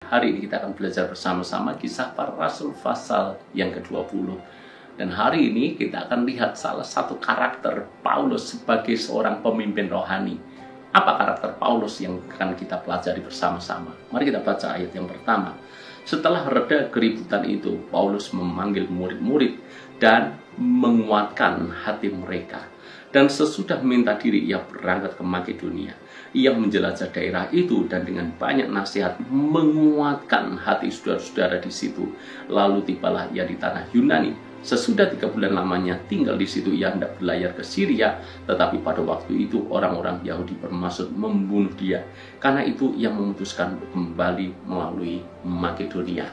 hari ini kita akan belajar bersama-sama Kisah Para Rasul pasal yang ke-20. Dan hari ini kita akan lihat salah satu karakter Paulus sebagai seorang pemimpin rohani. Apa karakter Paulus yang akan kita pelajari bersama-sama? Mari kita baca ayat yang pertama. Setelah reda keributan itu, Paulus memanggil murid-murid dan menguatkan hati mereka. Dan sesudah minta diri, ia berangkat ke Makedonia. Ia menjelajah daerah itu dan dengan banyak nasihat menguatkan hati saudara-saudara di situ. Lalu tibalah ia di tanah Yunani. Sesudah 3 bulan lamanya tinggal di situ, ia hendak berlayar ke Syria. Tetapi pada waktu itu orang-orang Yahudi bermaksud membunuh dia. Karena itu ia memutuskan untuk kembali melalui Makedonia.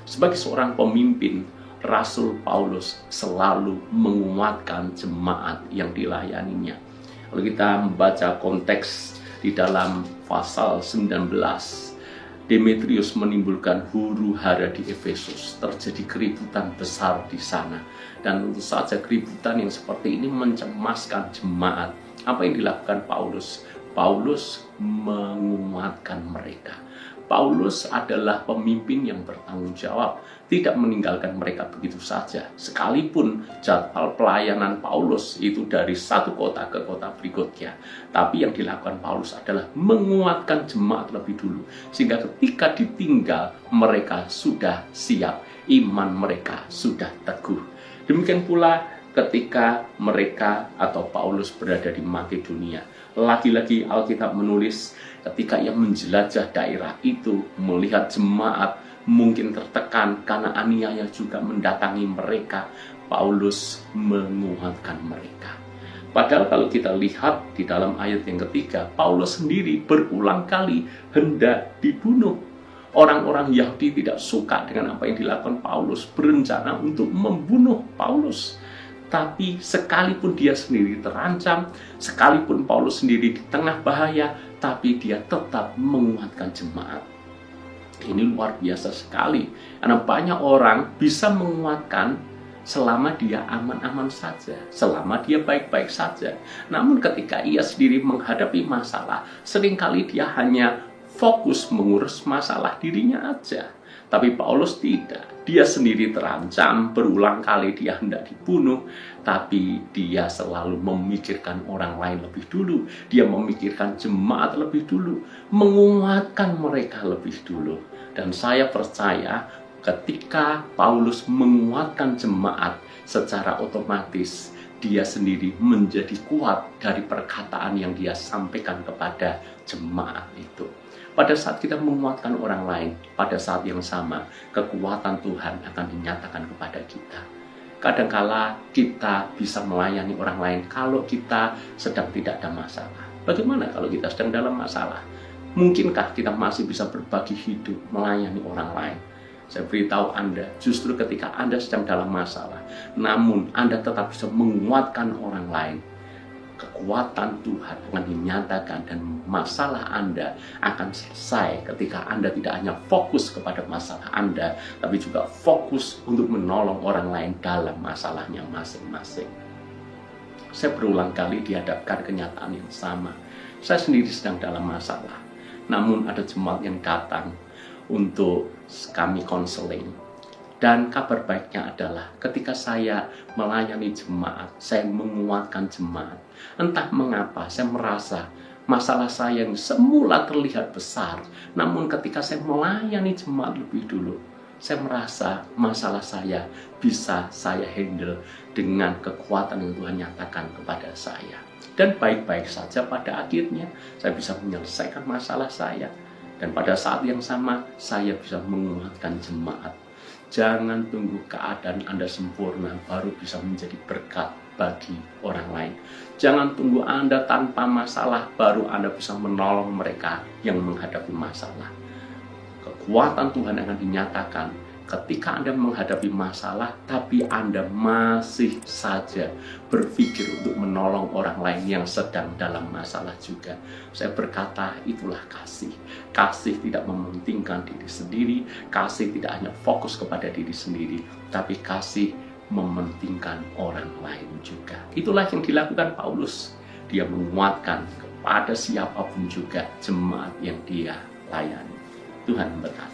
Sebagai seorang pemimpin, Rasul Paulus selalu menguatkan jemaat yang dilayaninya. Kalau kita membaca konteks di dalam pasal 19, Demetrius menimbulkan huru-hara di Efesus. Terjadi keributan besar di sana. Dan tentu saja keributan yang seperti ini mencemaskan jemaat. Apa yang dilakukan Paulus? Paulus menguatkan mereka. Paulus adalah pemimpin yang bertanggung jawab, tidak meninggalkan mereka begitu saja. Sekalipun jadwal pelayanan Paulus itu dari satu kota ke kota berikutnya, tapi yang dilakukan Paulus adalah menguatkan jemaat lebih dulu, sehingga ketika ditinggal mereka sudah siap, iman mereka sudah teguh. Demikian pula ketika mereka atau Paulus berada di Makedonia. Lagi-lagi Alkitab menulis ketika ia menjelajah daerah itu, melihat jemaat mungkin tertekan karena aniaya juga mendatangi mereka, Paulus menguatkan mereka. Padahal kalau kita lihat di dalam ayat yang ketiga, Paulus sendiri berulang kali hendak dibunuh. Orang-orang Yahudi tidak suka dengan apa yang dilakukan Paulus, berencana untuk membunuh Paulus. Tapi sekalipun dia sendiri terancam, sekalipun Paulus sendiri di tengah bahaya, tapi dia tetap menguatkan jemaat. Ini luar biasa sekali, karena banyak orang bisa menguatkan selama dia aman-aman saja, selama dia baik-baik saja. Namun ketika ia sendiri menghadapi masalah, seringkali dia hanya fokus mengurus masalah dirinya aja. Tapi Paulus tidak. Dia sendiri terancam, berulang kali dia hendak dibunuh, tapi dia selalu memikirkan orang lain lebih dulu. Dia memikirkan jemaat lebih dulu, menguatkan mereka lebih dulu. Dan saya percaya ketika Paulus menguatkan jemaat, secara otomatis dia sendiri menjadi kuat dari perkataan yang dia sampaikan kepada jemaat itu. Pada saat kita menguatkan orang lain, pada saat yang sama, kekuatan Tuhan akan dinyatakan kepada kita. Kadangkala kita bisa melayani orang lain kalau kita sedang tidak ada masalah. Bagaimana kalau kita sedang dalam masalah? Mungkinkah kita masih bisa berbagi hidup, melayani orang lain? Saya beritahu Anda, justru ketika Anda sedang dalam masalah, namun Anda tetap bisa menguatkan orang lain, kekuatan Tuhan akan dinyatakan dan masalah Anda akan selesai ketika Anda tidak hanya fokus kepada masalah Anda, tapi juga fokus untuk menolong orang lain dalam masalahnya masing-masing. Saya berulang kali dihadapkan kenyataan yang sama. Saya sendiri sedang dalam masalah, namun ada jemaat yang datang untuk kami konseling. Dan kabar baiknya adalah ketika saya melayani jemaat, saya menguatkan jemaat. Entah mengapa saya merasa masalah saya yang semula terlihat besar, namun ketika saya melayani jemaat lebih dulu, saya merasa masalah saya bisa saya handle dengan kekuatan yang Tuhan nyatakan kepada saya. Dan baik-baik saja pada akhirnya saya bisa menyelesaikan masalah saya. Dan pada saat yang sama saya bisa menguatkan jemaat. Jangan tunggu keadaan Anda sempurna baru bisa menjadi berkat bagi orang lain. Jangan tunggu Anda tanpa masalah baru Anda bisa menolong mereka yang menghadapi masalah. Kekuatan Tuhan akan dinyatakan ketika Anda menghadapi masalah, tapi Anda masih saja berpikir untuk menolong orang lain yang sedang dalam masalah juga. Saya berkata, itulah kasih. Kasih tidak mementingkan diri sendiri, kasih tidak hanya fokus kepada diri sendiri, tapi kasih mementingkan orang lain juga. Itulah yang dilakukan Paulus. Dia menguatkan kepada siapapun juga jemaat yang dia layani. Tuhan memberkati.